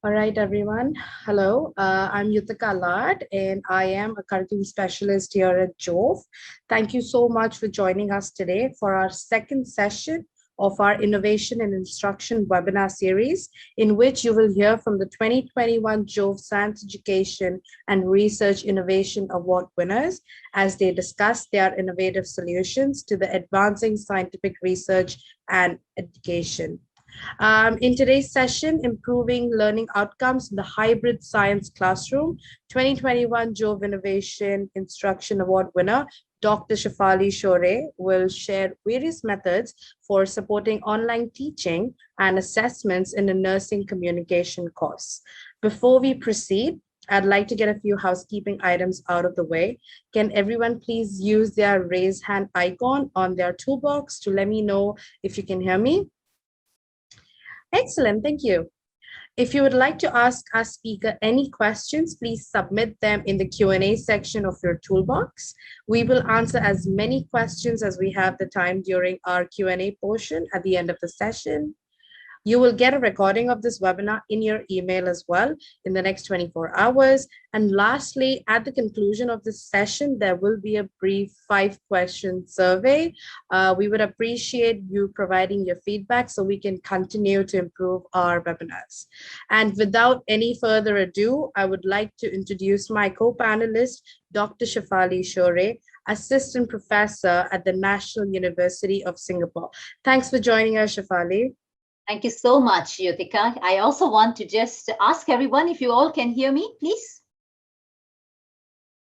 All right, everyone. Hello, I'm Yutika Lad, and I am a curriculum specialist here at Jove. Thank you so much for joining us today for our second session of our Innovation and Instruction webinar series, in which you will hear from the 2021 Jove Science Education and Research Innovation Award winners as they discuss their innovative solutions to the advancing scientific research and education. In today's session, Improving Learning Outcomes in the Hybrid Science Classroom, 2021 Jove Innovation Instruction Award winner, Dr. Shefaly Shorey will share various methods for supporting online teaching and assessments in the nursing communication course. Before we proceed, I'd like to get a few housekeeping items out of the way. Can everyone please use their raise hand icon on their toolbox to let me know if you can hear me? Excellent, thank you. If you would like to ask our speaker any questions, please submit them in the Q&A section of your toolbox. We will answer as many questions as we have the time during our Q&A portion at the end of the session. You will get a recording of this webinar in your email as well in the next 24 hours. And lastly, at the conclusion of this session, there will be a brief 5-question survey. We would appreciate you providing your feedback so we can continue to improve our webinars. And without any further ado, I would like to introduce my co-panelist, Dr. Shefaly Shorey, Assistant Professor at the National University of Singapore. Thanks for joining us, Shefaly. Thank you so much, Yutika. I also want to just ask everyone if you all can hear me, please.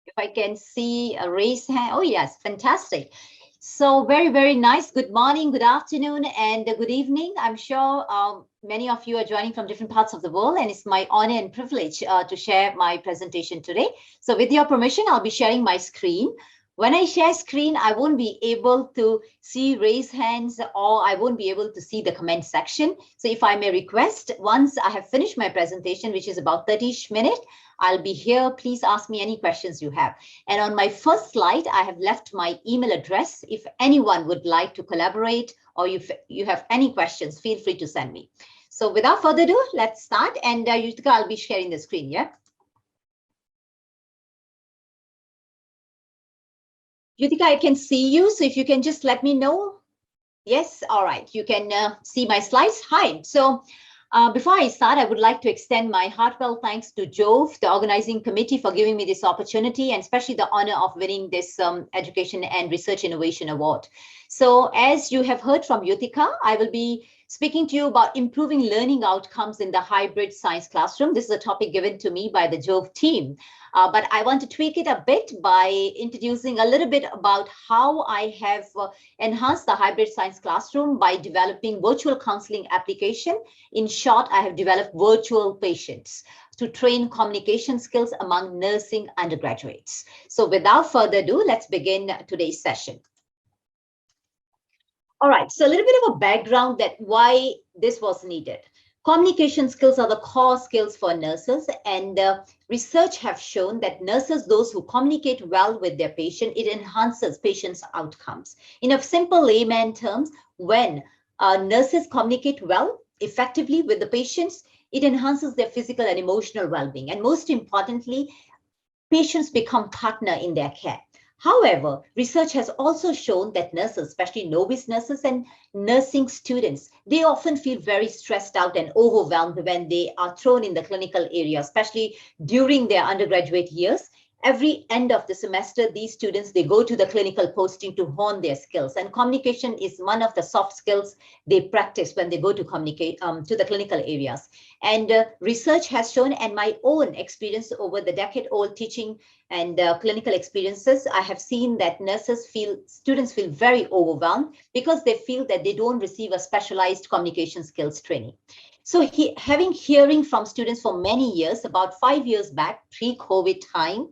If I can see a raised hand. Oh, yes, fantastic. So very, very nice. Good morning, good afternoon, and good evening. I'm sure many of you are joining from different parts of the world, and it's my honor and privilege to share my presentation today. So with your permission, I'll be sharing my screen. When I share screen, I won't be able to see raised hands or I won't be able to see the comment section. So if I may request, once I have finished my presentation, which is about 30-ish minutes, I'll be here. Please ask me any questions you have. And on my first slide, I have left my email address. If anyone would like to collaborate or if you have any questions, feel free to send me. So without further ado, let's start. And Yutika, I'll be sharing the screen, yeah? Yutika, I can see you, so if you can just let me know. Yes, all right, you can see my slides. Hi, so before I start, I would like to extend my heartfelt thanks to Jove, the organizing committee, for giving me this opportunity and especially the honor of winning this Education and Research Innovation Award. So as you have heard from Yutika, I will be speaking to you about improving learning outcomes in the hybrid science classroom. This is a topic given to me by the Jove team. But I want to tweak it a bit by introducing a little bit about how I have enhanced the hybrid science classroom by developing virtual counseling application. In short, I have developed virtual patients to train communication skills among nursing undergraduates. So without further ado, let's begin today's session. All right, so a little bit of a background that why this was needed. Communication skills are the core skills for nurses, and research have shown that nurses, those who communicate well with their patient, it enhances patients' outcomes. In a simple layman terms, when nurses communicate well, effectively with the patients, it enhances their physical and emotional well-being. And most importantly, patients become partner in their care. However, research has also shown that nurses, especially novice nurses and nursing students, they often feel very stressed out and overwhelmed when they are thrown in the clinical area, especially during their undergraduate years. Every end of the semester, these students, they go to the clinical posting to hone their skills. And communication is one of the soft skills they practice when they go to communicate to the clinical areas. And research has shown, and my own experience over the decade-old teaching and clinical experiences, I have seen that students feel very overwhelmed because they feel that they don't receive a specialized communication skills training. So hearing from students for many years, about 5 years back, pre-COVID time,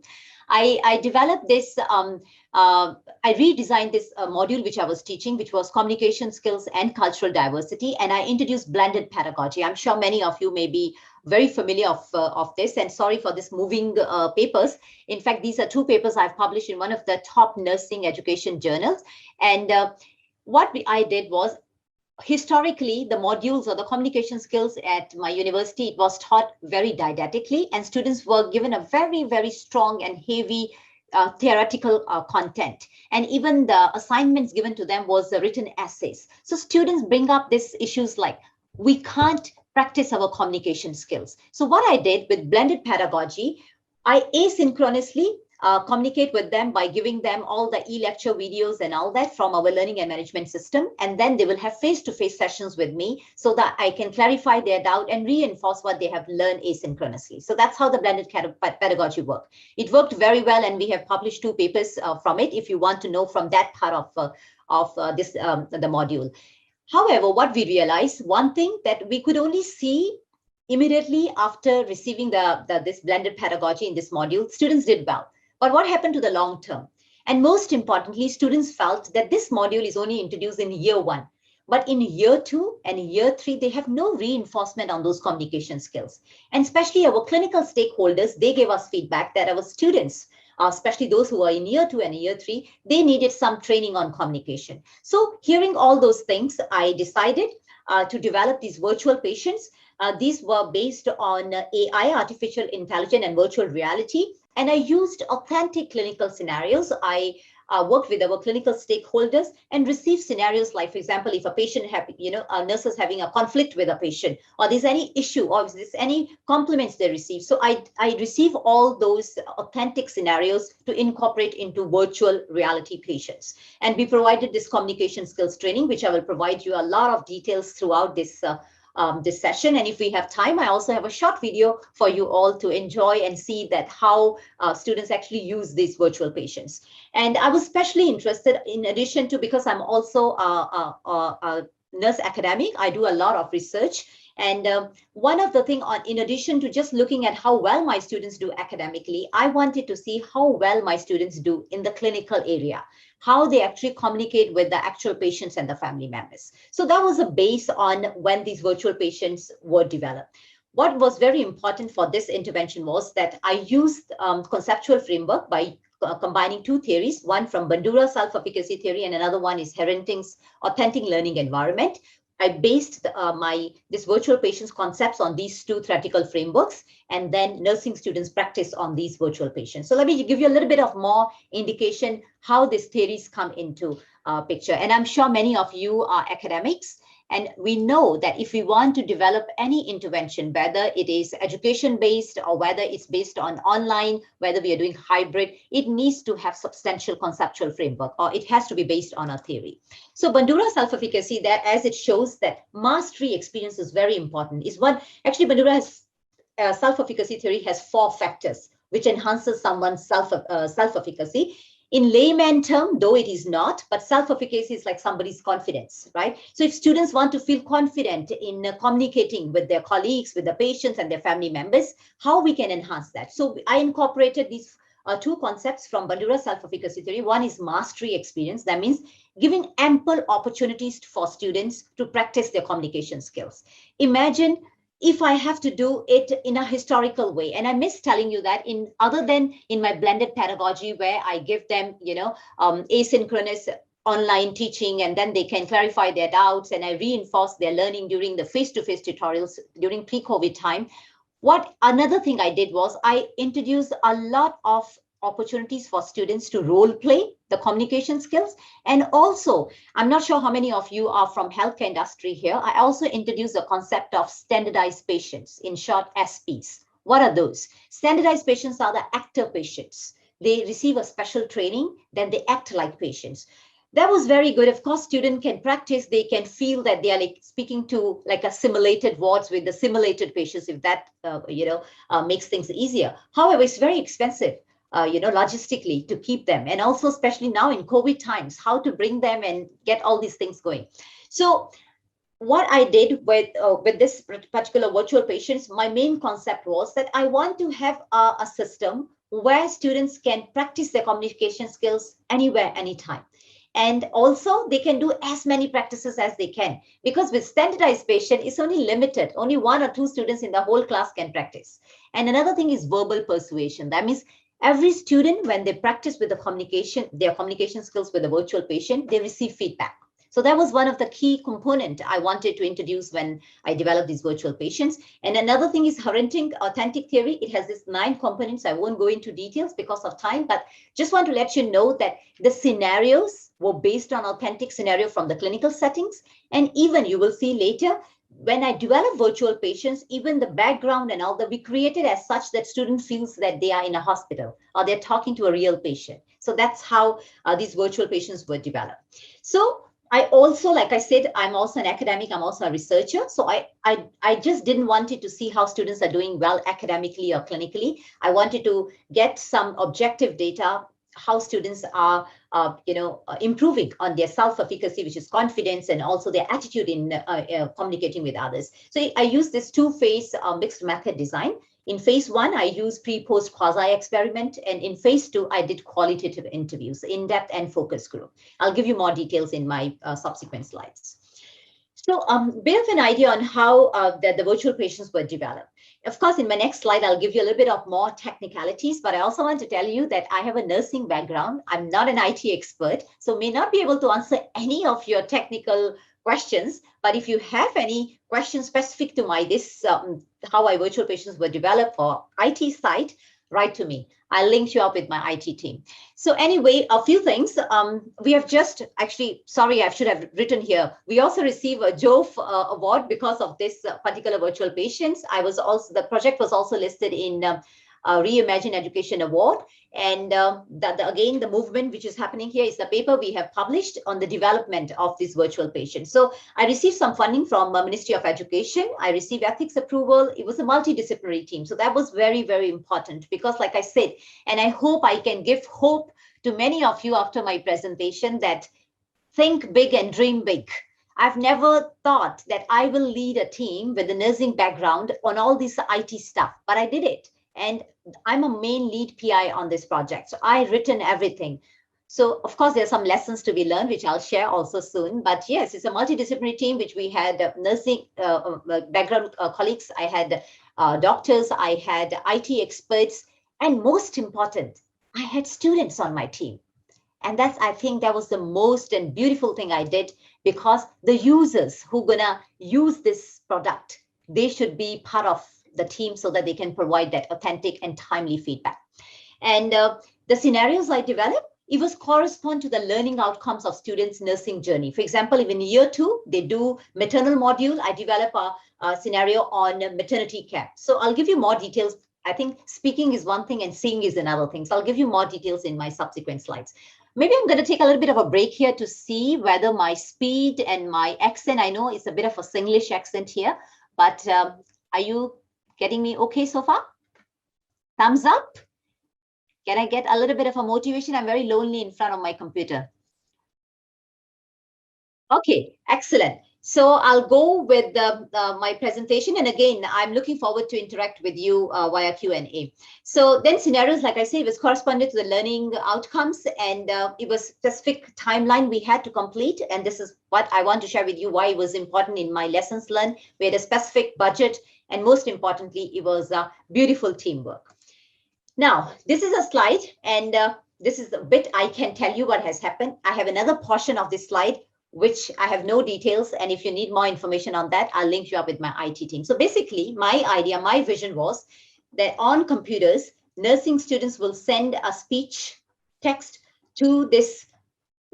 I developed this, I redesigned this module which I was teaching, which was communication skills and cultural diversity, and I introduced blended pedagogy. I'm sure many of you may be very familiar of this, and sorry for this moving papers. In fact, these are 2 papers I've published in one of the top nursing education journals. And what I did was, historically, the modules or the communication skills at my university, it was taught very didactically, and students were given a very, very strong and heavy theoretical content. And even the assignments given to them was the written essays. So students bring up these issues like, we can't practice our communication skills. So what I did with blended pedagogy, I asynchronously communicate with them by giving them all the e-lecture videos and all that from our learning and management system. And then they will have face-to-face sessions with me so that I can clarify their doubt and reinforce what they have learned asynchronously. So that's how the blended pedagogy worked. It worked very well, and we have published 2 papers from it if you want to know from that part of the module. However, what we realized, one thing that we could only see immediately after receiving this blended pedagogy in this module, students did well. But what happened to the long term? And most importantly, students felt that this module is only introduced in year 1. But in year 2 and year 3, they have no reinforcement on those communication skills. And especially our clinical stakeholders, they gave us feedback that our students, especially those who are in year 2 and year 3, they needed some training on communication. So hearing all those things, I decided to develop these virtual patients. These were based on AI, artificial intelligence, and virtual reality. And I used authentic clinical scenarios. I worked with our clinical stakeholders and received scenarios like, for example, if a patient a nurse is having a conflict with a patient, or there's any issue, or if there's any compliments they receive. So I receive all those authentic scenarios to incorporate into virtual reality patients. And we provided this communication skills training, which I will provide you a lot of details throughout this session. And if we have time, I also have a short video for you all to enjoy and see that how students actually use these virtual patients. And I was especially interested, in addition to, because I'm also a nurse academic, I do a lot of research. And one of the things, in addition to just looking at how well my students do academically, I wanted to see how well my students do in the clinical area, how they actually communicate with the actual patients and the family members. So that was a base on when these virtual patients were developed. What was very important for this intervention was that I used conceptual framework by combining 2 theories, one from Bandura's self-efficacy theory and another one is Harrington's authentic learning environment. I based this virtual patients concepts on these 2 theoretical frameworks, and then nursing students practice on these virtual patients. So let me give you a little bit of more indication how these theories come into picture. And I'm sure many of you are academics, and we know that if we want to develop any intervention, whether it is education-based or whether it's based on online, whether we are doing hybrid, it needs to have substantial conceptual framework, or it has to be based on a theory. So Bandura self-efficacy, that as it shows that mastery experience is very important, is what actually Bandura has self-efficacy theory has 4 factors which enhances someone's self-efficacy. In layman term, though it is not, but self-efficacy is like somebody's confidence, right? So if students want to feel confident in communicating with their colleagues, with the patients and their family members, how we can enhance that? So I incorporated these 2 concepts from Bandura self-efficacy theory. One is mastery experience. That means giving ample opportunities for students to practice their communication skills. Imagine if I have to do it in a historical way. And I miss telling you that other than in my blended pedagogy, where I give them, asynchronous online teaching, and then they can clarify their doubts, and I reinforce their learning during the face-to-face tutorials during pre-COVID time. What another thing I did was I introduced a lot of opportunities for students to role play the communication skills. And also, I'm not sure how many of you are from healthcare industry here. I also introduced the concept of standardized patients, in short, SPs. What are those? Standardized patients are the actor patients. They receive a special training, then they act like patients. That was very good. Of course, student can practice. They can feel that they are like speaking to like a simulated wards with the simulated patients, if that, makes things easier. However, it's very expensive. Logistically to keep them, and also especially now in COVID times, how to bring them and get all these things going. So what I did with this particular virtual patients, my main concept was that I want to have a system where students can practice their communication skills anywhere, anytime. And also they can do as many practices as they can, because with standardized patient, it's only limited. Only 1 or 2 students in the whole class can practice. And another thing is verbal persuasion. That means every student, when they practice with their communication skills with a virtual patient, they receive feedback. So that was one of the key component I wanted to introduce when I developed these virtual patients. And another thing is authentic theory. It has these 9 components. I won't go into details because of time, but just want to let you know that the scenarios were based on authentic scenario from the clinical settings. And even you will see later, when I develop virtual patients, even the background and all that we created as such that student feels that they are in a hospital or they're talking to a real patient. So that's how these virtual patients were developed. So I also, like I said, I'm also an academic, I'm also a researcher. So I just didn't want it to see how students are doing well academically or clinically. I wanted to get some objective data, how students are improving on their self-efficacy, which is confidence, and also their attitude in communicating with others. So I use this 2-phase mixed method design. In phase 1, I use pre-post quasi-experiment, and in phase 2, I did qualitative interviews, in-depth and focus group. I'll give you more details in my subsequent slides. So bit of an idea on how the virtual patients were developed. Of course, in my next slide, I'll give you a little bit of more technicalities, but I also want to tell you that I have a nursing background. I'm not an IT expert, so may not be able to answer any of your technical questions. But if you have any questions specific to how virtual patients were developed for IT side, write to me. I'll link you up with my IT team. So anyway, a few things. We have just actually, sorry, I should have written here. We also received a Jove award because of this particular virtual patients. The project was also listed in Reimagine Education Award. And again, the movement which is happening here is the paper we have published on the development of this virtual patient. So I received some funding from Ministry of Education. I received ethics approval. It was a multidisciplinary team. So that was very, very important because like I said, and I hope I can give hope to many of you after my presentation that think big and dream big. I've never thought that I will lead a team with a nursing background on all this IT stuff, but I did it. And I'm a main lead PI on this project. So I written everything. So of course, there are some lessons to be learned, which I'll share also soon. But yes, it's a multidisciplinary team, which we had nursing background colleagues. I had doctors, I had IT experts, and most important, I had students on my team. And I think that was the most and beautiful thing I did, because the users who are gonna use this product, they should be part of the team so that they can provide that authentic and timely feedback. And the scenarios I developed, it was correspond to the learning outcomes of students' nursing journey. For example, even year 2, they do maternal module. I develop a scenario on maternity care. So I'll give you more details. I think speaking is one thing and seeing is another thing. So I'll give you more details in my subsequent slides. Maybe I'm going to take a little bit of a break here to see whether my speed and my accent, I know it's a bit of a Singlish accent here, but are you getting me okay so far? Thumbs up? Can I get a little bit of a motivation? I'm very lonely in front of my computer. Okay, excellent. So I'll go with my presentation. And again, I'm looking forward to interact with you via Q&A. So then scenarios, like I said, was corresponded to the learning outcomes, and it was specific timeline we had to complete. And this is what I want to share with you, why it was important in my lessons learned. We had a specific budget, and most importantly, it was beautiful teamwork. Now, this is a slide, and this is the bit I can tell you what has happened. I have another portion of this slide which I have no details. And if you need more information on that, I'll link you up with my IT team. So basically, my idea, my vision was that on computers, nursing students will send a speech text to this.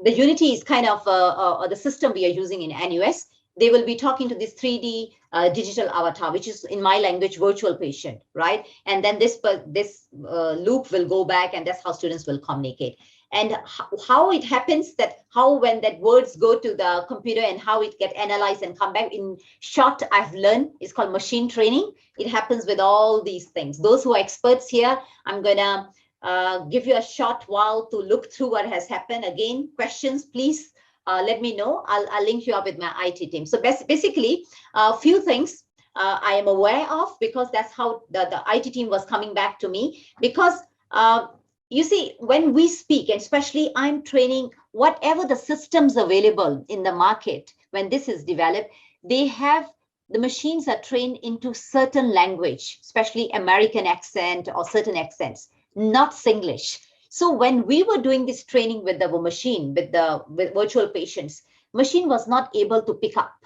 The Unity is kind of the system we are using in NUS. They will be talking to this 3D digital avatar, which is in my language, virtual patient, right? And then this loop will go back, and that's how students will communicate. And how it happens, when that words go to the computer and how it get analyzed and come back, in short, I've learned, it's called machine training. It happens with all these things. Those who are experts here, I'm gonna give you a short while to look through what has happened. Again, questions, please let me know. I'll link you up with my IT team. So basically, a few things I am aware of, because that's how the IT team was coming back to me. Because you see, when we speak, and especially I'm training, whatever the systems available in the market, when this is developed, the machines are trained into certain language, especially American accent or certain accents, not Singlish. So when we were doing this training with the machine, with virtual patients, machine was not able to pick up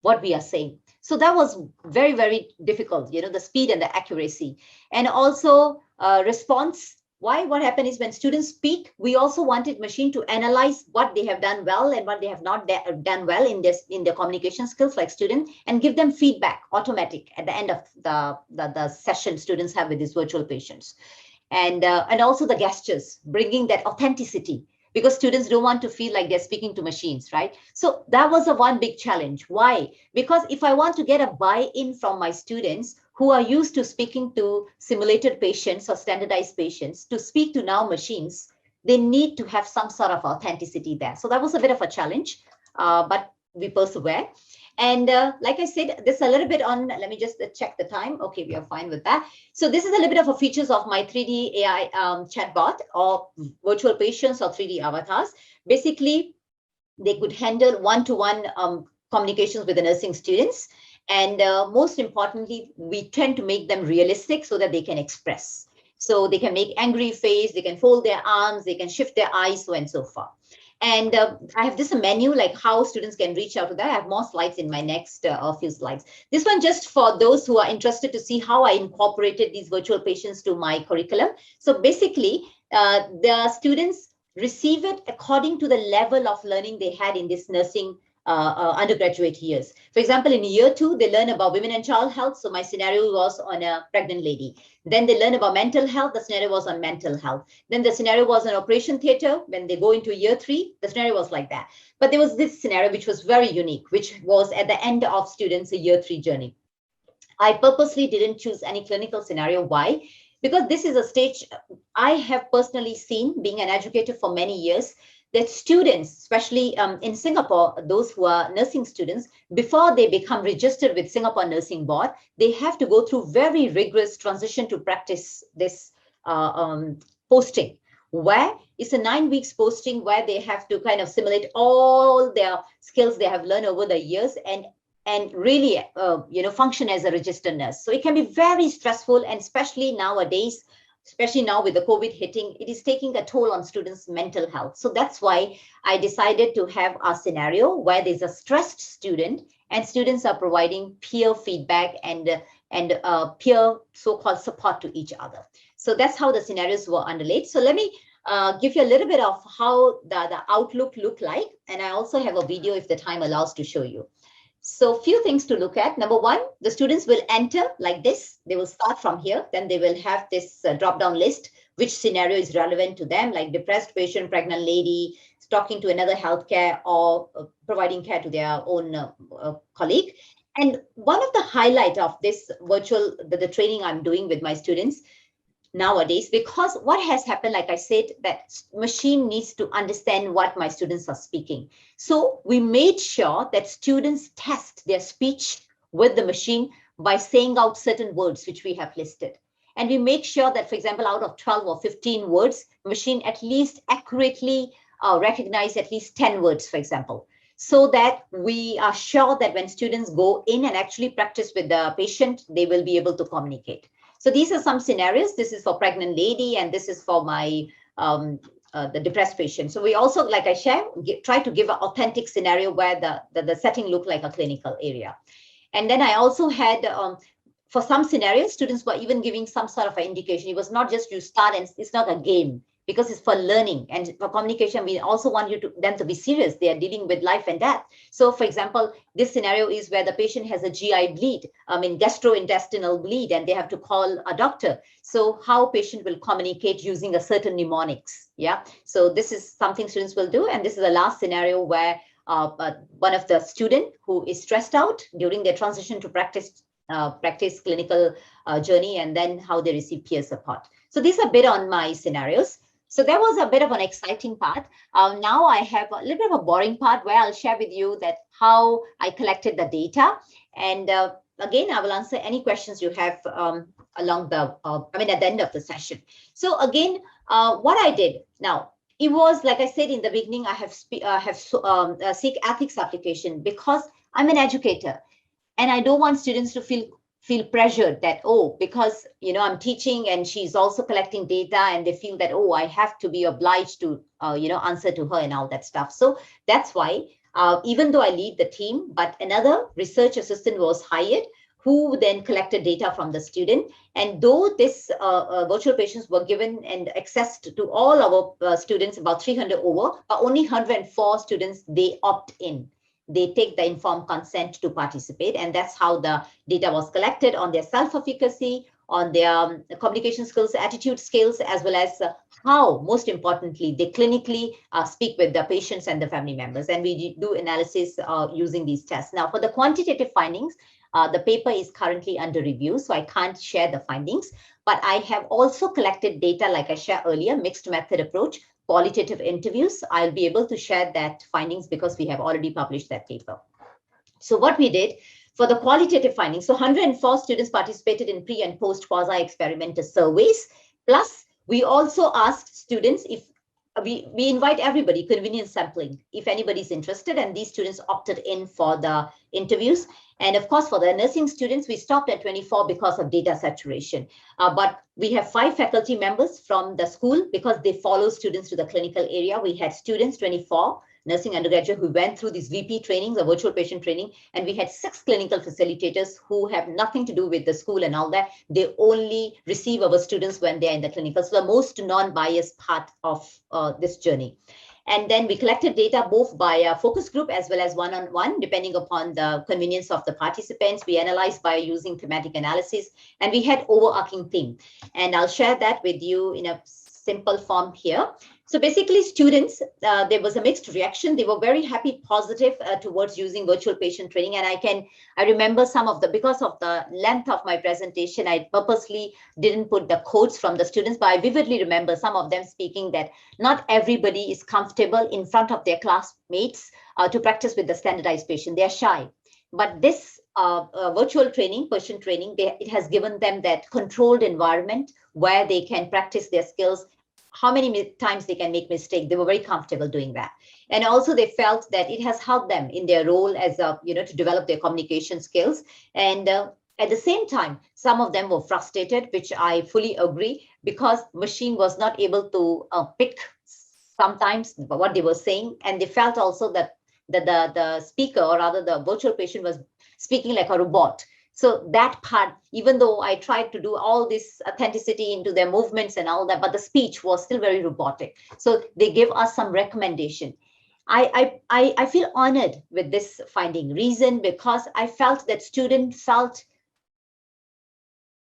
what we are saying. So that was very, very difficult, the speed and the accuracy. And also response. Why? What happened is when students speak, we also wanted machine to analyze what they have done well and what they have not done well in their communication skills, like student, and give them feedback automatic at the end of the session students have with these virtual patients. And also the gestures, bringing that authenticity, because students don't want to feel like they're speaking to machines, right? So that was a one big challenge. Why? Because if I want to get a buy-in from my students who are used to speaking to simulated patients or standardized patients to speak to now machines, they need to have some sort of authenticity there. So that was a bit of a challenge, but we persevere. And like I said, this a little bit on, let me just check the time. Okay, we are fine with that. So this is a little bit of a features of my 3D AI chatbot or virtual patients or 3D avatars. Basically, they could handle one-to-one communications with the nursing students. And most importantly, we tend to make them realistic so that they can express. So they can make angry face, they can fold their arms, they can shift their eyes, so and so forth. And I have this menu, like how students can reach out to that. I have more slides in my next few slides. This one just for those who are interested to see how I incorporated these virtual patients to my curriculum. So basically, the students receive it according to the level of learning they had in this nursing undergraduate years. For example, in year 2, they learn about women and child health. So my scenario was on a pregnant lady. Then they learn about mental health. The scenario was on mental health. Then the scenario was on operation theater. When they go into year 3, the scenario was like that. But there was this scenario, which was very unique, which was at the end of students' year 3 journey. I purposely didn't choose any clinical scenario. Why? Because this is a stage I have personally seen, being an educator for many years, that students, especially in Singapore, those who are nursing students, before they become registered with Singapore Nursing Board, they have to go through very rigorous transition to practice this posting, where it's a 9 weeks posting where they have to kind of simulate all their skills they have learned over the years and really function as a registered nurse. So it can be very stressful, and especially nowadays, especially now with the COVID hitting, it is taking a toll on students' mental health. So that's why I decided to have a scenario where there's a stressed student and students are providing peer feedback and peer so-called support to each other. So that's how the scenarios were underlaid. So let me give you a little bit of how the outlook looked like. And I also have a video if the time allows to show you. So few things to look at. Number one, the students will enter like this. They will start from here. Then they will have this drop-down list, which scenario is relevant to them, like depressed patient, pregnant lady, talking to another healthcare, or providing care to their own colleague. And one of the highlight of this virtual, the training I'm doing with my students nowadays, because what has happened, like I said, that machine needs to understand what my students are speaking. So we made sure that students test their speech with the machine by saying out certain words, which we have listed. And we make sure that, for example, out of 12 or 15 words, machine at least accurately recognize at least 10 words, for example, so that we are sure that when students go in and actually practice with the patient, they will be able to communicate. So these are some scenarios. This is for pregnant lady, and this is for my the depressed patient. So we also, like I share, try to give an authentic scenario where the setting looked like a clinical area. And then I also had, for some scenarios, students were even giving some sort of an indication. It was not just you start and it's not a game, because it's for learning and for communication. We also want them to be serious. They are dealing with life and death. So for example, this scenario is where the patient has a GI bleed, gastrointestinal bleed, and they have to call a doctor. So how patient will communicate using a certain mnemonics. Yeah. So this is something students will do. And this is the last scenario where one of the student who is stressed out during their transition to practice clinical journey, and then how they receive peer support. So these are a bit on my scenarios. So that was a bit of an exciting part. Now I have a little bit of a boring part where I'll share with you that how I collected the data. And again, I will answer any questions you have along the, at the end of the session. So again, what I did now, it was, like I said in the beginning, I have seek ethics application because I'm an educator and I don't want students to feel pressured that, oh, because, I'm teaching and she's also collecting data, and they feel that, oh, I have to be obliged to, answer to her and all that stuff. So that's why even though I lead the team, but another research assistant was hired who then collected data from the student. And though this virtual patients were given and accessed to all our students, about 300 over, but only 104 students, they opt in. They take the informed consent to participate. And that's how the data was collected on their self-efficacy, on their communication skills, attitude skills, as well as how, most importantly, they clinically speak with the patients and the family members. And we do analysis using these tests. Now, for the quantitative findings, the paper is currently under review, so I can't share the findings, but I have also collected data, like I shared earlier, mixed method approach, qualitative interviews. I'll be able to share that findings because we have already published that paper. So what we did for the qualitative findings, so 104 students participated in pre and post quasi-experimental surveys, plus we also asked students if we invite everybody, convenience sampling, if anybody's interested, and these students opted in for the interviews. And of course, for the nursing students, we stopped at 24 because of data saturation. But we have 5 faculty members from the school because they follow students to the clinical area. We had students, 24, nursing undergraduate who went through these VP trainings, the virtual patient training, and we had 6 clinical facilitators who have nothing to do with the school and all that. They only receive our students when they're in the clinical. So the most non-biased part of this journey. And then we collected data both by a focus group as well as one-on-one, depending upon the convenience of the participants. We analyzed by using thematic analysis, and we had overarching theme. And I'll share that with you in a simple form here. So basically, students, there was a mixed reaction. They were very happy, positive towards using virtual patient training. And I remember some of the, because of the length of my presentation, I purposely didn't put the quotes from the students, but I vividly remember some of them speaking that not everybody is comfortable in front of their classmates to practice with the standardized patient. They're shy. But this virtual training, patient training, it has given them that controlled environment where they can practice their skills. How many times they can make mistakes. They were very comfortable doing that. And also they felt that it has helped them in their role as to develop their communication skills. And at the same time, some of them were frustrated, which I fully agree, because machine was not able to pick sometimes what they were saying. And they felt also that the speaker, or rather the virtual patient, was speaking like a robot. So that part, even though I tried to do all this authenticity into their movements and all that, but the speech was still very robotic. So they gave us some recommendation. I feel honored with this finding. Reason, because I felt that students felt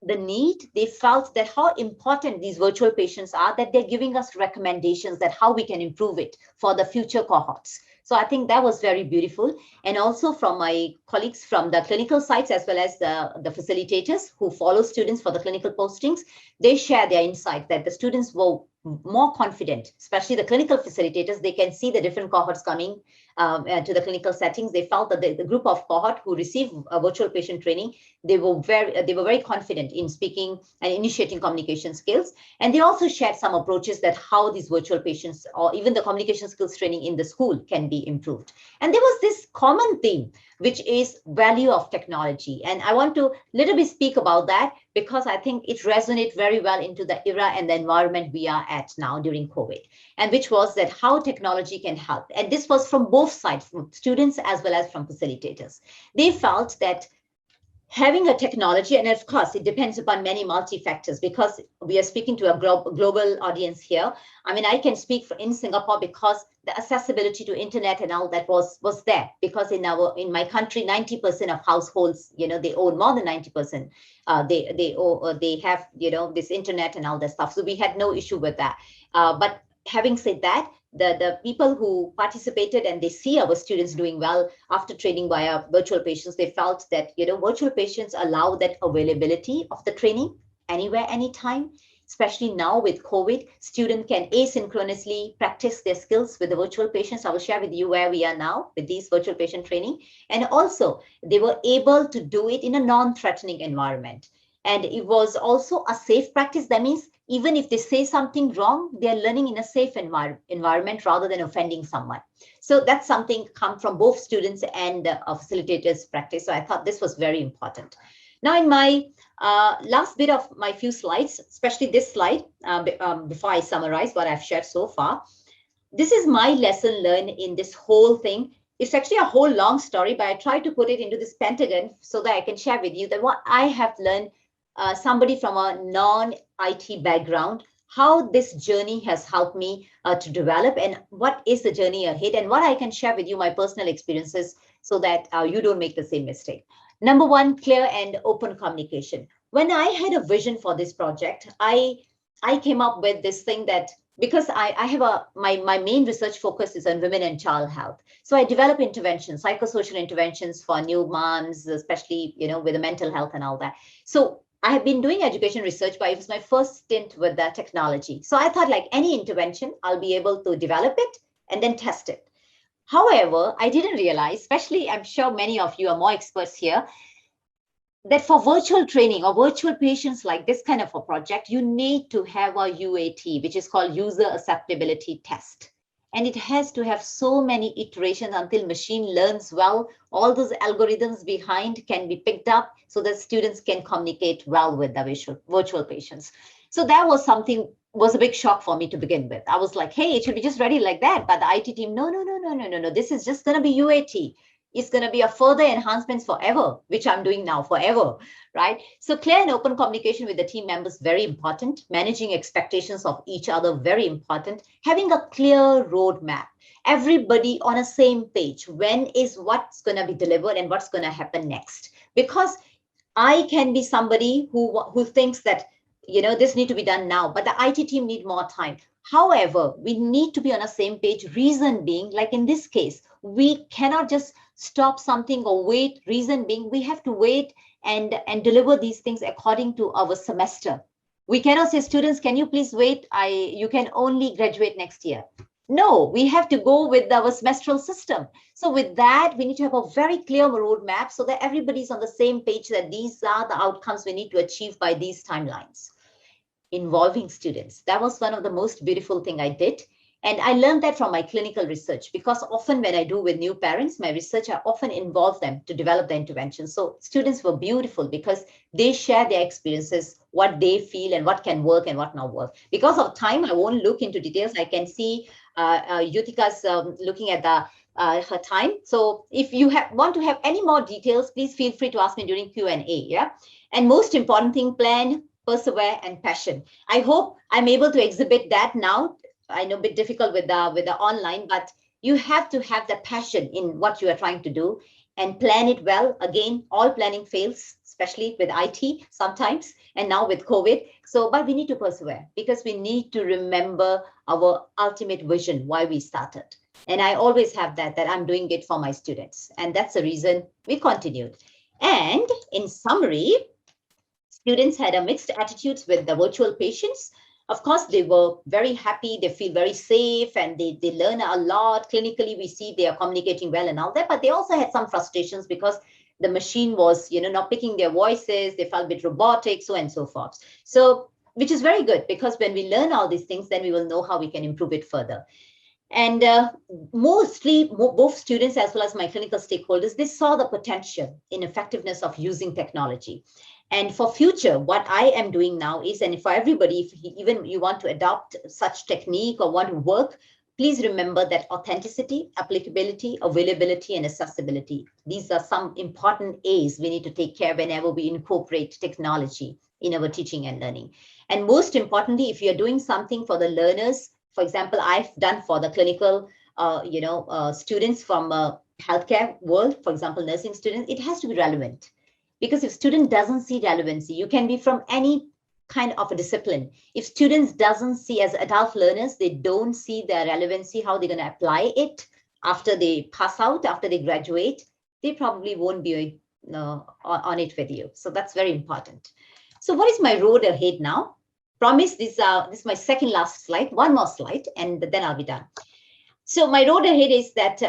the need. They felt that how important these virtual patients are, that they're giving us recommendations that how we can improve it for the future cohorts. So I think that was very beautiful. And also from my colleagues from the clinical sites, as well as the facilitators who follow students for the clinical postings, they share their insight that the students were more confident, especially the clinical facilitators. They can see the different cohorts coming to the clinical settings. They felt that the group of cohort who received virtual patient training, they were very confident in speaking and initiating communication skills. And they also shared some approaches that how these virtual patients, or even the communication skills training in the school, can be improved. And there was this common theme, which is value of technology. And I want to little bit speak about that, because I think it resonates very well into the era and the environment we are at now during COVID, and which was that how technology can help. And this was from both sides, from students as well as from facilitators. They felt that having a technology, and of course, it depends upon many multi-factors, because we are speaking to a global audience here. I mean, I can speak in Singapore because the accessibility to internet and all that was there, because in my country, 90% of households, they own more than 90%. They have, this internet and all that stuff. So we had no issue with that. But having said that, the people who participated and they see our students doing well after training by our virtual patients, they felt that, virtual patients allow that availability of the training anywhere, anytime. Especially now with COVID, students can asynchronously practice their skills with the virtual patients. I will share with you where we are now with these virtual patient training. And also, they were able to do it in a non-threatening environment. And it was also a safe practice. That means even if they say something wrong, they're learning in a safe environment rather than offending someone. So that's something come from both students and facilitators practice. So I thought this was very important. Now, in my last bit of my few slides, especially this slide, before I summarize what I've shared so far, this is my lesson learned in this whole thing. it's actually a whole long story, but I try to put it into this pentagon so that I can share with you that what I have learned, somebody from a non-IT background, how this journey has helped me to develop, and what is the journey ahead, and what I can share with you, my personal experiences, so that you don't make the same mistake. Number one, clear and open communication. When I had a vision for this project, I came up with this thing that, because I have my main research focus is on women and child health. So I develop interventions, psychosocial interventions for new moms, especially, with the mental health and all that. So I have been doing education research, but it was my first stint with the technology. So I thought, like any intervention, I'll be able to develop it and then test it. However, I didn't realize, especially I'm sure many of you are more experts here, that for virtual training or virtual patients like this kind of a project, you need to have a UAT, which is called user acceptability test. And it has to have so many iterations until machine learns well. All those algorithms behind can be picked up so that students can communicate well with the virtual patients. So that was a big shock for me to begin with. I was like, hey, it should be just ready like that. But the IT team, no. This is just going to be UAT. It's going to be a further enhancements forever, which I'm doing now forever, right? So clear and open communication with the team members, very important. Managing expectations of each other, very important. Having a clear roadmap. Everybody on a same page. When is what's going to be delivered and what's going to happen next? Because I can be somebody who thinks that, this need to be done now, but the IT team need more time. However, we need to be on the same page. Reason being, like in this case, we cannot just stop something or wait. Reason being, we have to wait and deliver these things according to our semester. We cannot say, students, can you please wait? You can only graduate next year. No, we have to go with our semestral system. So with that, we need to have a very clear roadmap so that everybody's on the same page that these are the outcomes we need to achieve by these timelines. Involving students. That was one of the most beautiful thing I did. And I learned that from my clinical research, because often when I do with new parents, my research, I often involve them to develop the intervention. So students were beautiful because they share their experiences, what they feel and what can work and what not work. Because of time, I won't look into details. I can see Yutika's looking at her time. So if you want to have any more details, please feel free to ask me during Q&A. Yeah. And most important thing, plan, persevere, and passion. I hope I'm able to exhibit that now. I know a bit difficult with the online, but you have to have the passion in what you are trying to do and plan it well. Again, all planning fails, especially with IT sometimes, and now with COVID. So, but we need to persevere because we need to remember our ultimate vision, why we started. And I always have that I'm doing it for my students. And that's the reason we continued. And in summary, students had a mixed attitudes with the virtual patients. Of course, they were very happy. They feel very safe and they learn a lot. Clinically, we see they are communicating well and all that. But they also had some frustrations because the machine was, not picking their voices. They felt a bit robotic, so on and so forth. So, which is very good because when we learn all these things, then we will know how we can improve it further. And mostly, both students as well as my clinical stakeholders, they saw the potential in effectiveness of using technology. And for future, what I am doing now is, and for everybody, if even you want to adopt such technique or want to work, please remember that authenticity, applicability, availability, and accessibility. These are some important A's we need to take care whenever we incorporate technology in our teaching and learning. And most importantly, if you're doing something for the learners, for example, I've done for the clinical, students from healthcare world, for example, nursing students, it has to be relevant. Because if student doesn't see relevancy, you can be from any kind of a discipline. If students doesn't see as adult learners, they don't see their relevancy, how they're going to apply it after they pass out, after they graduate, they probably won't be on it with you. So that's very important. So what is my road ahead now? Promise this is my second last slide, one more slide, and then I'll be done. So my road ahead is that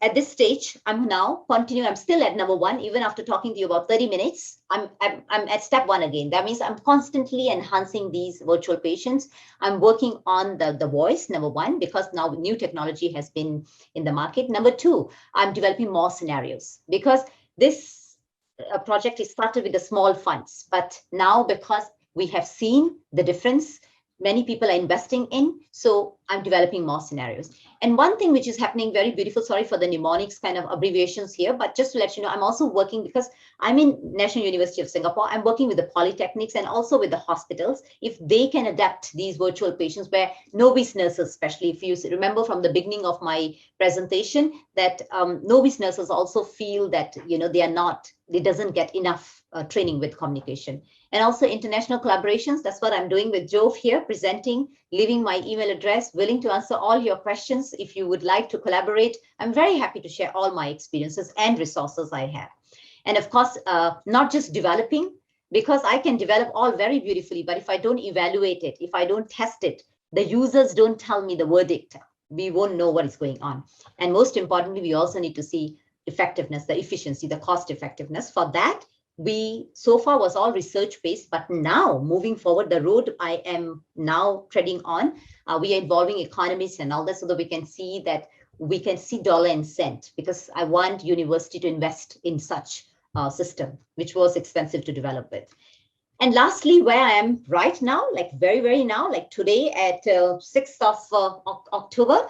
at this stage, I'm now continuing. I'm still at number one, even after talking to you about 30 minutes. I'm at step one again. That means I'm constantly enhancing these virtual patients. I'm working on the voice, number one, because now new technology has been in the market. Number two, I'm developing more scenarios because this project is started with the small funds. But now because we have seen the difference, many people are investing in. So I'm developing more scenarios. And one thing which is happening very beautiful, sorry for the mnemonics kind of abbreviations here, but just to let you know, I'm also working, because I'm in National University of Singapore, I'm working with the polytechnics and also with the hospitals, if they can adapt these virtual patients where novice nurses, especially if you remember from the beginning of my presentation, that novice nurses also feel that, they doesn't get enough training with communication. And also international collaborations. That's what I'm doing with Jove here, presenting, leaving my email address, willing to answer all your questions. If you would like to collaborate, I'm very happy to share all my experiences and resources I have. And of course, not just developing, because I can develop all very beautifully, but if I don't evaluate it, if I don't test it, the users don't tell me the verdict, we won't know what is going on. And most importantly, we also need to see effectiveness, the efficiency, the cost effectiveness. For that, we so far was all research based, but now moving forward, the road I am now treading on, we are involving economists and all that, so that we can see dollar and cent, because I want university to invest in such system, which was expensive to develop with. And lastly, where I am right now, like very, very now, like today at 6th of October,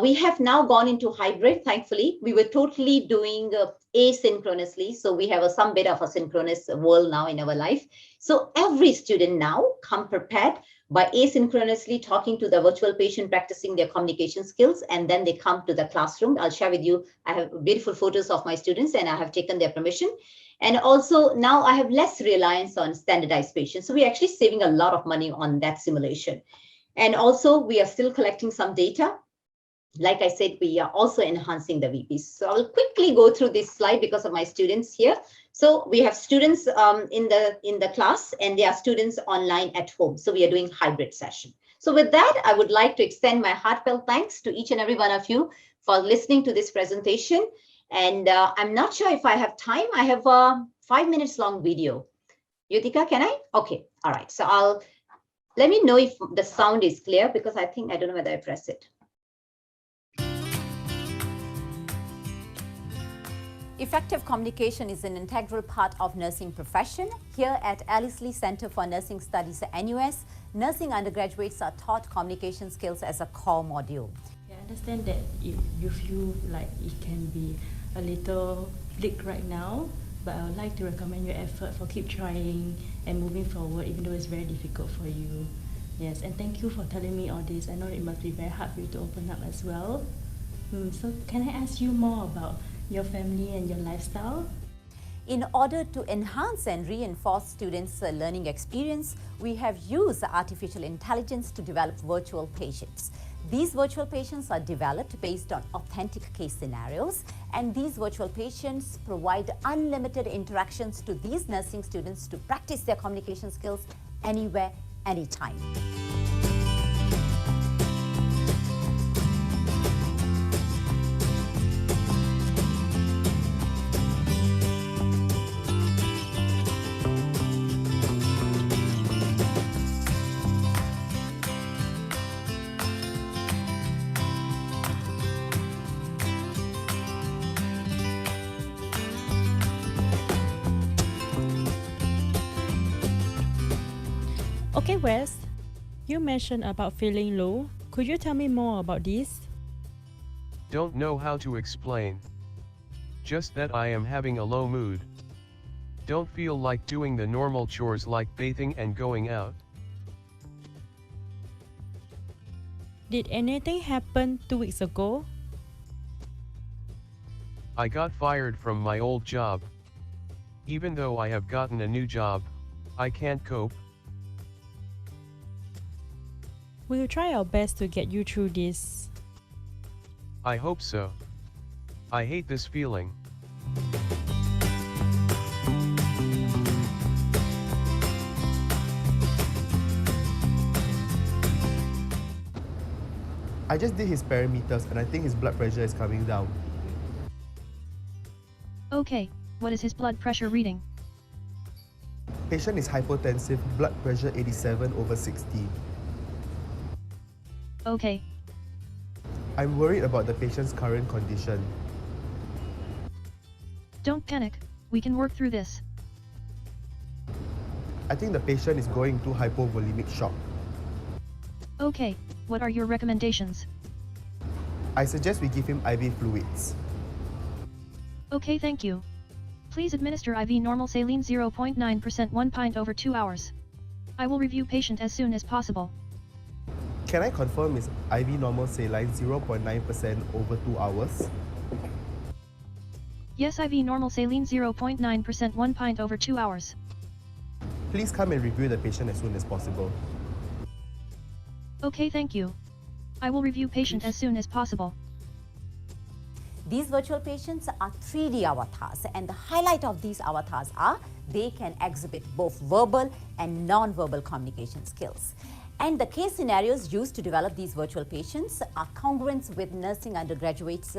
we have now gone into hybrid, thankfully. We were totally doing asynchronously. So we have some bit of a synchronous world now in our life. So every student now come prepared by asynchronously talking to the virtual patient, practicing their communication skills, and then they come to the classroom. I'll share with you, I have beautiful photos of my students and I have taken their permission. And also now I have less reliance on standardized patients. So we're actually saving a lot of money on that simulation. And also we are still collecting some data. Like I said, we are also enhancing the VPs. So I'll quickly go through this slide because of my students here. So we have students in the class, and there are students online at home. So we are doing hybrid session. So with that, I would like to extend my heartfelt thanks to each and every one of you for listening to this presentation. And I'm not sure if I have time. I have a 5 minutes long video. Yutika, can I? Okay, all right. So let me know if the sound is clear, because I don't know whether I press it. Effective communication is an integral part of nursing profession. Here at Alice Lee Center for Nursing Studies at NUS, nursing undergraduates are taught communication skills as a core module. I understand that you feel like it can be a little bleak right now, but I would like to recommend your effort for keep trying and moving forward, even though it's very difficult for you. Yes, and thank you for telling me all this. I know it must be very hard for you to open up as well. So can I ask you more about your family and your lifestyle? In order to enhance and reinforce students' learning experience, we have used artificial intelligence to develop virtual patients. These virtual patients are developed based on authentic case scenarios, and these virtual patients provide unlimited interactions to these nursing students to practice their communication skills anywhere, anytime. Okay, Wes, you mentioned about feeling low. Could you tell me more about this? Don't know how to explain. Just that I am having a low mood. Don't feel like doing the normal chores like bathing and going out. Did anything happen 2 weeks ago? I got fired from my old job. Even though I have gotten a new job, I can't cope. We'll try our best to get you through this. I hope so. I hate this feeling. I just did his parameters and I think his blood pressure is coming down. Okay, what is his blood pressure reading? Patient is hypotensive, blood pressure 87/60. Okay, I'm worried about the patient's current condition. don't panic, we can work through this. I think the patient is going through hypovolemic shock. Okay, what are your recommendations? I suggest we give him IV fluids. Okay, thank you. Please administer IV normal saline 0.9% 1 pint over 2 hours. I will review patient as soon as possible. Can I confirm is IV normal saline 0.9% over 2 hours? Yes, IV normal saline 0.9% 1 pint over 2 hours. Please come and review the patient as soon as possible. Okay, thank you. I will review patient as soon as possible. These virtual patients are 3D avatars, and the highlight of these avatars are they can exhibit both verbal and non-verbal communication skills. And the case scenarios used to develop these virtual patients are congruent with nursing undergraduates'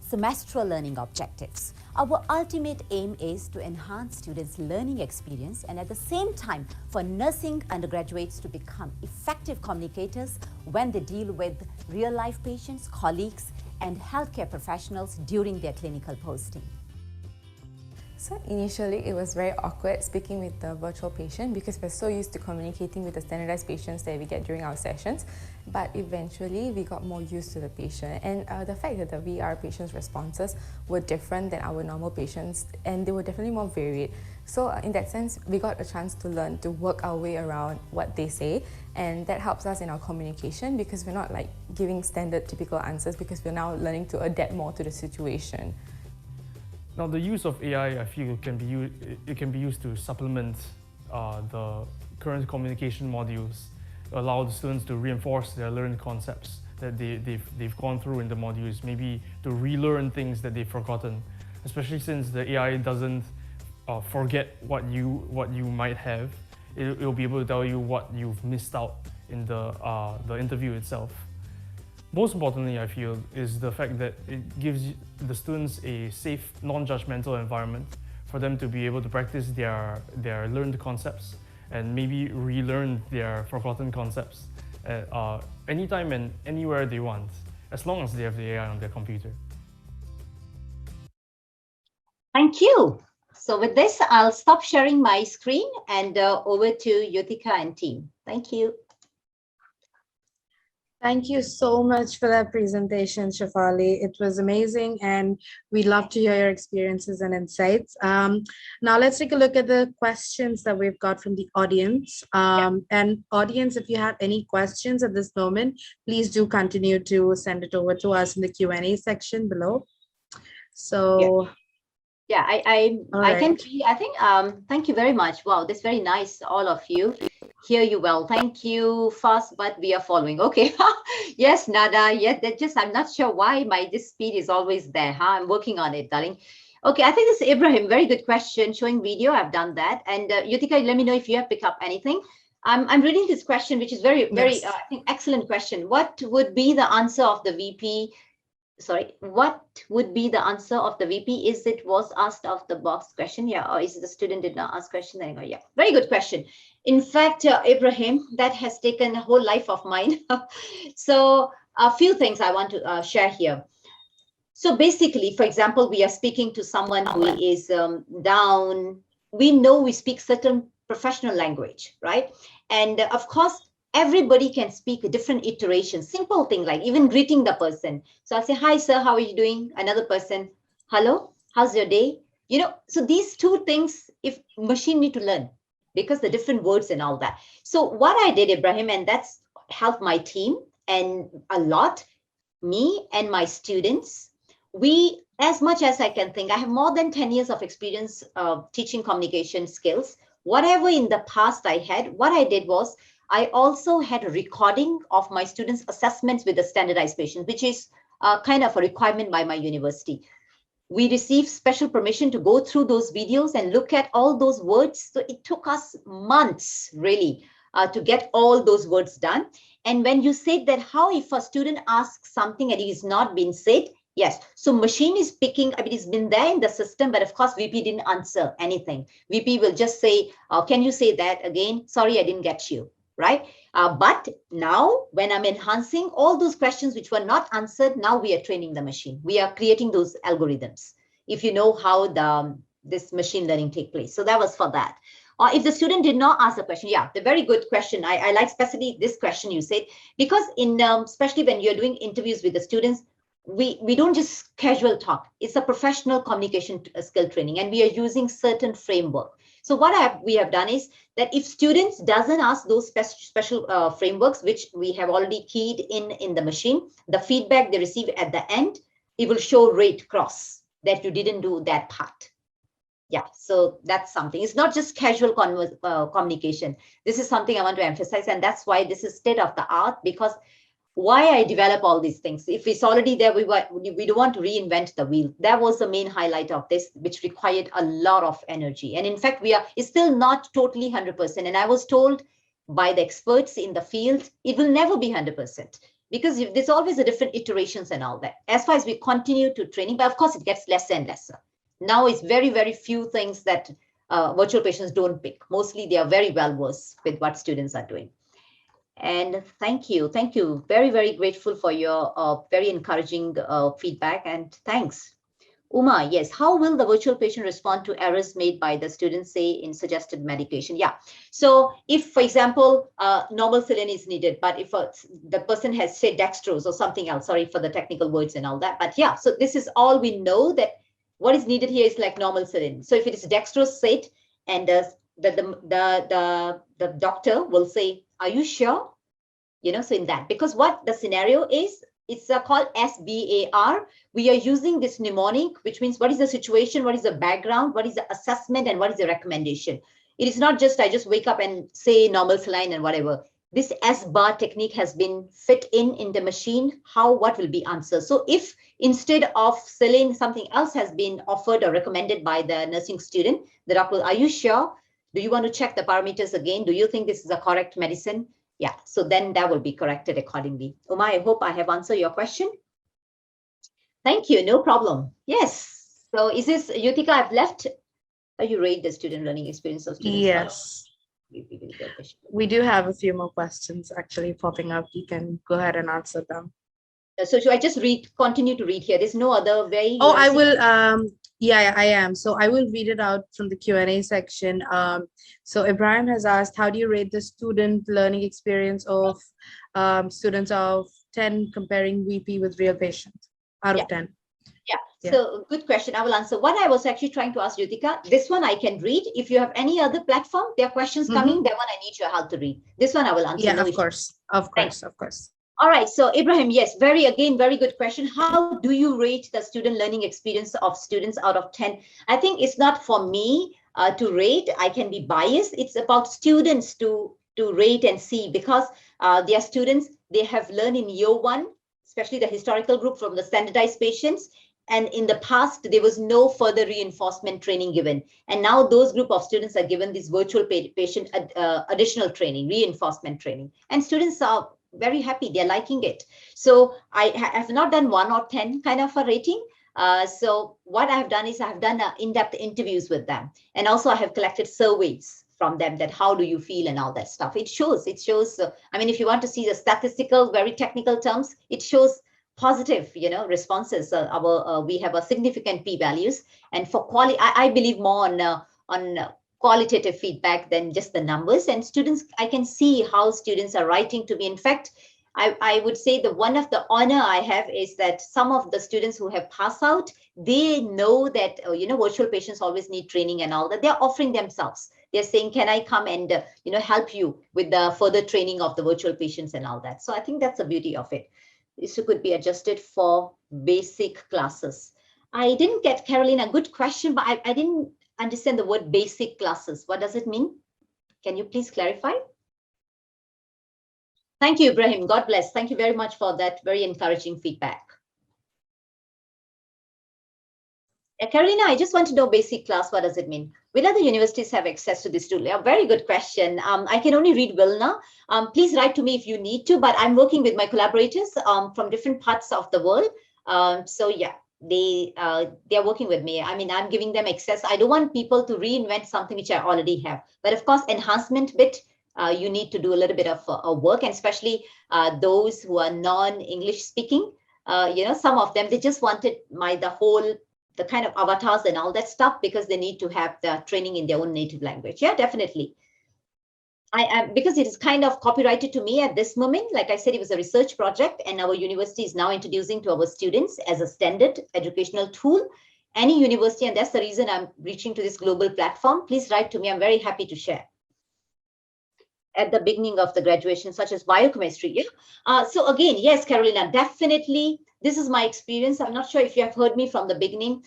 semestral learning objectives. Our ultimate aim is to enhance students' learning experience and at the same time for nursing undergraduates to become effective communicators when they deal with real-life patients, colleagues, and healthcare professionals during their clinical posting. So initially it was very awkward speaking with the virtual patient because we're so used to communicating with the standardized patients that we get during our sessions, but eventually we got more used to the patient, and the fact that the VR patients' responses were different than our normal patients, and they were definitely more varied. So in that sense, we got a chance to learn to work our way around what they say, and that helps us in our communication because we're not like giving standard typical answers because we're now learning to adapt more to the situation. Now, the use of AI, I feel, can be used to supplement the current communication modules, allow the students to reinforce their learned concepts that they've gone through in the modules, maybe to relearn things that they've forgotten, especially since the AI doesn't forget what you might have. It'll be able to tell you what you've missed out in the interview itself. Most importantly, I feel, is the fact that it gives the students a safe, non-judgmental environment for them to be able to practice their learned concepts and maybe relearn their forgotten concepts at anytime and anywhere they want, as long as they have the AI on their computer. Thank you. So with this, I'll stop sharing my screen and over to Yutika and team. Thank you. Thank you so much for that presentation, Shefaly. It was amazing, and we'd love to hear your experiences and insights. Now let's take a look at the questions that we've got from the audience. And audience, if you have any questions at this moment, please do continue to send it over to us in the Q&A section below. So yeah, I can see, I think, thank you very much. Wow, that's very nice, all of you. Hear you well. Thank you. Fast, but we are following. Okay. Yes, Nada. Yeah, that just, I'm not sure why this speed is always there. Huh? I'm working on it, darling. Okay, I think this is Ibrahim. Very good question. Showing video. I've done that. And Yutika, let me know if you have picked up anything. I'm reading this question, which is very, I think, excellent question. What would be the answer of the VP? Sorry, what would be the answer of the VP? Is it was asked of the box question? Yeah, or is it the student did not ask question? Anyway, yeah, very good question. In fact, Ibrahim, that has taken a whole life of mine. So a few things I want to share here. So basically, for example, we are speaking to someone who is down. We know we speak certain professional language, right? And of course, everybody can speak a different iteration, simple thing like even greeting the person. So I'll say, hi, sir, how are you doing? Another person, hello, how's your day? You know, so these two things, if machine need to learn because the different words and all that. So what I did, Ibrahim, and that's helped my team and a lot, me and my students, we, as much as I can think, I have more than 10 years of experience teaching communication skills. Whatever in the past I had, what I did was, I also had a recording of my students' assessments with the standardized patients, which is kind of a requirement by my university. We received special permission to go through those videos and look at all those words. So it took us months, really, to get all those words done. And when you said that, how if a student asks something and it is not being said? Yes. So machine is picking, I mean, it's been there in the system, but of course, VP didn't answer anything. VP will just say, can you say that again? Sorry, I didn't get you. Right? But now when I'm enhancing all those questions which were not answered, now we are training the machine. We are creating those algorithms, if you know how this machine learning take place. So that was for that. Or if the student did not ask the question, yeah, the very good question. I like especially this question you said, because in especially when you're doing interviews with the students, we don't just casual talk. It's a professional communication skill training, and we are using certain framework. So what we have done is that if students doesn't ask those special frameworks, which we have already keyed in the machine, the feedback they receive at the end, it will show rate cross that you didn't do that part. Yeah, so that's something. It's not just casual communication. This is something I want to emphasize, and that's why this is state of the art, because why I develop all these things. If it's already there, we don't want to reinvent the wheel. That was the main highlight of this, which required a lot of energy. And in fact, it's still not totally 100%. And I was told by the experts in the field, it will never be 100%, because there's always a different iterations and all that. As far as we continue to training, but of course it gets lesser and lesser. Now it's very, very few things that virtual patients don't pick. Mostly they are very well versed with what students are doing. And thank you. Very, very grateful for your very encouraging feedback, and thanks. Uma, yes, how will the virtual patient respond to errors made by the students, say in suggested medication? Yeah, so if, for example, normal saline is needed, but if the person has said dextrose or something else, sorry for the technical words and all that, but yeah, so this is all we know, that what is needed here is like normal saline. So if it is dextrose said, and the doctor will say, are you sure? So in that, because what the scenario is, it's called SBAR. We are using this mnemonic, which means what is the situation, what is the background, what is the assessment, and what is the recommendation. It is not just I just wake up and say normal saline and whatever. This SBAR technique has been fit in the machine, what will be answered. So if instead of saline, something else has been offered or recommended by the nursing student, the doctor, are you sure? Do you want to check the parameters again? Do you think this is a correct medicine? Yeah, so then that will be corrected accordingly. Uma, I hope I have answered your question. Thank you, no problem. Yes, so is this, Yutika, I've left, you rate the student learning experience of students? Yes. We do have a few more questions actually popping up. You can go ahead and answer them. So should I just continue to read here? There's no other way. Oh, I will. Yeah, I am. So I will read it out from the Q&A section. So Ibrahim has asked, how do you rate the student learning experience of students of 10 comparing VP with real patients out of 10? Yeah, so good question. I will answer. What I was actually trying to ask Yutika, this one I can read. If you have any other platform, there are questions coming, that one I need your help to read. This one I will answer. Yeah, of course. All right, so Ibrahim, yes, very good question. How do you rate the student learning experience of students out of 10? I think it's not for me to rate. I can be biased. It's about students to rate and see, because they are students, they have learned in year 1, especially the historical group, from the standardized patients. And in the past, there was no further reinforcement training given. And now those group of students are given this virtual patient additional training, reinforcement training. And students are very happy, they're liking it. So I have not done 1 or 10 kind of a rating. So what I've done is I've done in-depth interviews with them. And also I have collected surveys from them, that how do you feel and all that stuff. It shows, I mean, if you want to see the statistical, very technical terms, it shows positive, responses. We have a significant p-values, and for quality, I believe more on qualitative feedback than just the numbers. And students, I can see how students are writing to me. In fact, I would say the one of the honor I have is that some of the students who have passed out, they know that virtual patients always need training and all that. They're offering themselves. They're saying, can I come and help you with the further training of the virtual patients and all that. So I think that's the beauty of it. This could be adjusted for basic classes. I didn't get, Caroline, a good question, but I didn't understand the word basic classes. What does it mean? Can you please clarify? Thank you, Ibrahim. God bless. Thank you very much for that very encouraging feedback. Carolina, I just want to know basic class. What does it mean? Will other universities have access to this tool? A very good question. I can only read Wilna. Please write to me if you need to, but I'm working with my collaborators from different parts of the world. So yeah, they are working with me. I mean, I'm giving them access. I don't want people to reinvent something which I already have. But of course, enhancement bit, you need to do a little bit of work, and especially those who are non-English speaking. Some of them, they just wanted the whole the kind of avatars and all that stuff, because they need to have the training in their own native language. Yeah, definitely. Because it is kind of copyrighted to me at this moment. Like I said, it was a research project, and our university is now introducing to our students as a standard educational tool. Any university, and that's the reason I'm reaching to this global platform, please write to me. I'm very happy to share at the beginning of the graduation, such as biochemistry. Yeah. So again, yes, Carolina, definitely. This is my experience. I'm not sure if you have heard me from the beginning.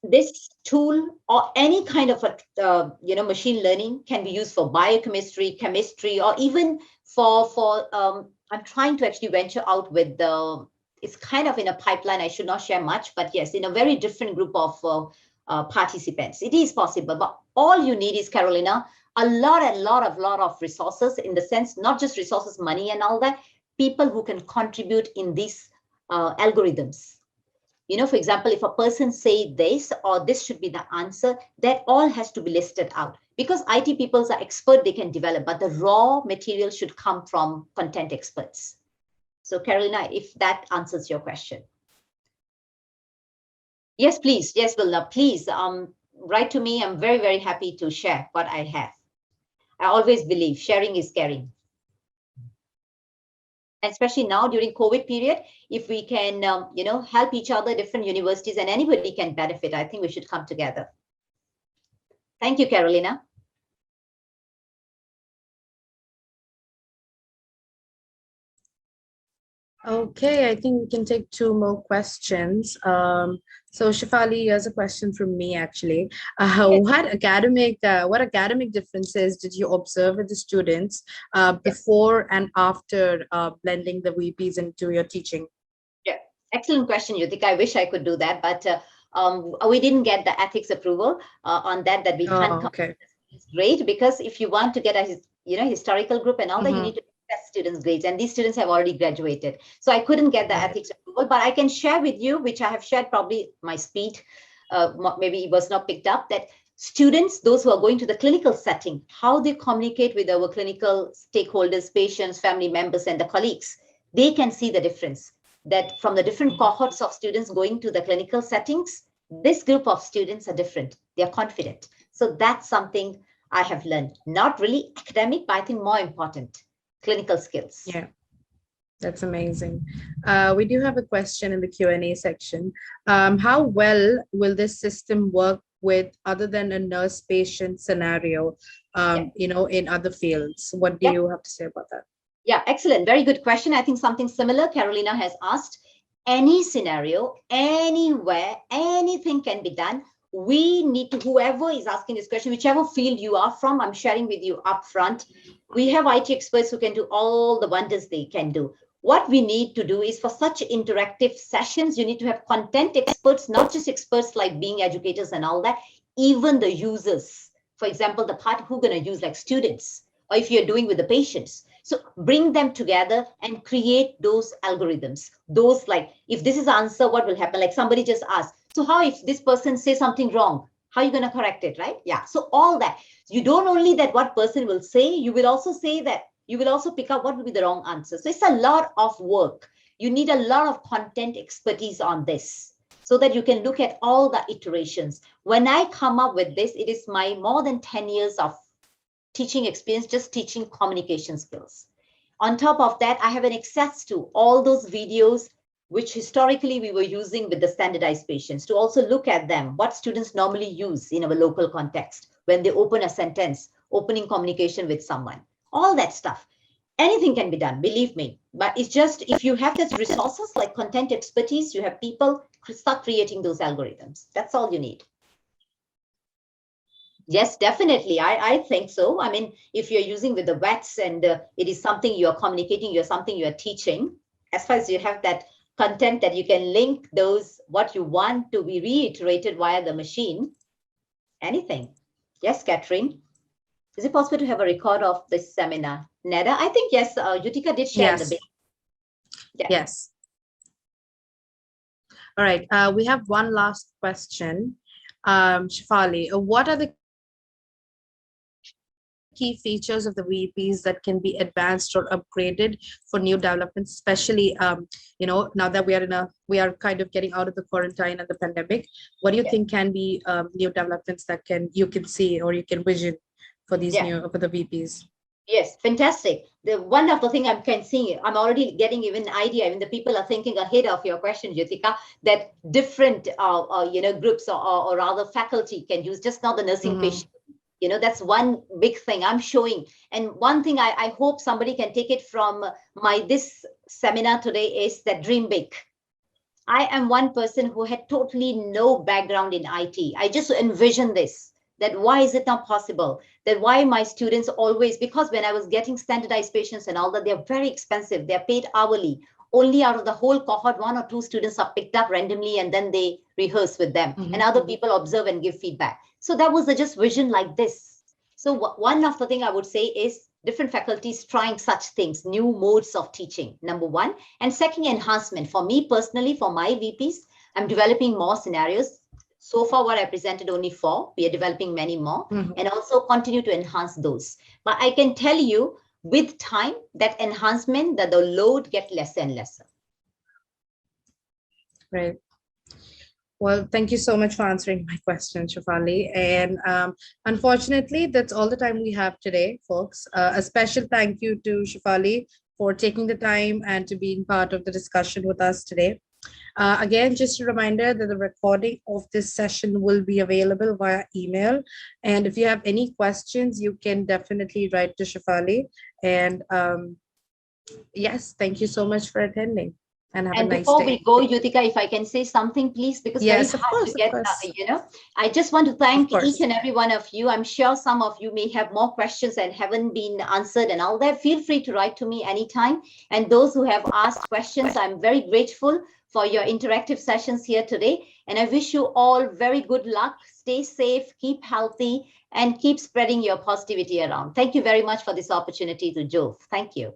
This tool or any kind of a machine learning can be used for biochemistry, chemistry, or even for I'm trying to actually venture out with it's kind of in a pipeline. I should not share much, but yes, in a very different group of participants. It is possible, but all you need is, Carolina, a lot of resources, in the sense, not just resources, money and all that, people who can contribute in these algorithms. For example, if a person say this or this should be the answer, that all has to be listed out, because IT people are expert, they can develop, but the raw material should come from content experts. So Carolina, if that answers your question. Yes, please. Yes, Vilna, please write to me. I'm very, very happy to share what I have. I always believe sharing is caring. Especially now during COVID period, if we can, help each other, different universities, and anybody can benefit, I think we should come together. Thank you, Carolina. Okay, I think we can take 2 more questions. So Shefaly, here's a question from me actually. What academic differences did you observe with the students before and after blending the VPs into your teaching? Yeah, excellent question, Yutika. I wish I could do that, but we didn't get the ethics approval on that we can't. Okay. It's great, because if you want to get a historical group and all that, you need to test students' grades, and these students have already graduated. So I couldn't get the ethics approval, but I can share with you, which I have shared, probably my speed, maybe it was not picked up, that students, those who are going to the clinical setting, how they communicate with our clinical stakeholders, patients, family members, and the colleagues, they can see the difference. That from the different cohorts of students going to the clinical settings, this group of students are different. They are confident. So that's something I have learned. Not really academic, but I think more important, clinical skills. Yeah, that's amazing. We do have a question in the Q&A section. How well will this system work with, other than a nurse-patient scenario, in other fields? What do you have to say about that? Yeah, excellent. Very good question. I think something similar Carolina has asked. Any scenario, anywhere, anything can be done. We need to, whoever is asking this question, whichever field you are from, I'm sharing with you up front. We have IT experts who can do all the wonders they can do. What we need to do is, for such interactive sessions, you need to have content experts, not just experts like being educators and all that, even the users. For example, the part who are going to use, like students, or if you're doing with the patients. So bring them together and create those algorithms. Those, like, if this is the answer, what will happen? Like somebody just asked, so how if this person says something wrong? How are you going to correct it, right? Yeah. So all that. You don't only that what person will say, you will also say that, you will also pick up what will be the wrong answer. So it's a lot of work. You need a lot of content expertise on this, so that you can look at all the iterations. When I come up with this, it is my more than 10 years of teaching experience, just teaching communication skills. On top of that, I have an access to all those videos, which historically we were using with the standardized patients, to also look at them, what students normally use in our local context when they open a sentence, opening communication with someone, all that stuff. Anything can be done, believe me. But it's just, if you have those resources like content expertise, you have people, start creating those algorithms. That's all you need. Yes, definitely. I think so. I mean, if you're using with the VETs and it is something you're communicating, something you're teaching, as far as you have that content that you can link those, what you want to be reiterated via the machine, anything. Yes, Catherine. Is it possible to have a record of this seminar? Neda, I think, yes, Yutika did share in the beginning. Yeah. Yes. All right. We have one last question. Shefaly, what are the key features of the VPs that can be advanced or upgraded for new developments, especially now that we are kind of getting out of the quarantine and the pandemic? What do you think can be new developments that you can see or you can vision for these for the VPs? Yes, fantastic. The wonderful thing I'm seeing, I'm already getting even an idea. I mean, the people are thinking ahead of your question, Yutika, that different, groups or rather faculty can use just now the nursing patient. That's one big thing I'm showing. And one thing I hope somebody can take it from this seminar today is that dream big. I am one person who had totally no background in IT. I just envisioned this. That why is it not possible? That why my students always, because when I was getting standardized patients and all that, they're very expensive. They're paid hourly. Only out of the whole cohort, 1 or 2 students are picked up randomly and then they rehearse with them. And other people observe and give feedback. So that was just vision like this. So one of the things I would say is different faculties trying such things, new modes of teaching, number one. And second, enhancement. For me personally, for my VPs, I'm developing more scenarios. So far, what I presented only 4. We are developing many more and also continue to enhance those. But I can tell you with time that enhancement, that the load gets lesser and lesser. Right. Well, thank you so much for answering my question, Shefaly. And unfortunately, that's all the time we have today, folks. A special thank you to Shefaly for taking the time and to being part of the discussion with us today. Again, just a reminder that the recording of this session will be available via email. And if you have any questions, you can definitely write to Shefaly. And yes, thank you so much for attending. And have a nice day. Before we go, Yutika, if I can say something, please, because yes, very hard to get, I just want to thank each and every one of you. I'm sure some of you may have more questions that haven't been answered and all that. Feel free to write to me anytime. And those who have asked questions, I'm very grateful for your interactive sessions here today. And I wish you all very good luck. Stay safe, keep healthy, and keep spreading your positivity around. Thank you very much for this opportunity to Jove. Thank you.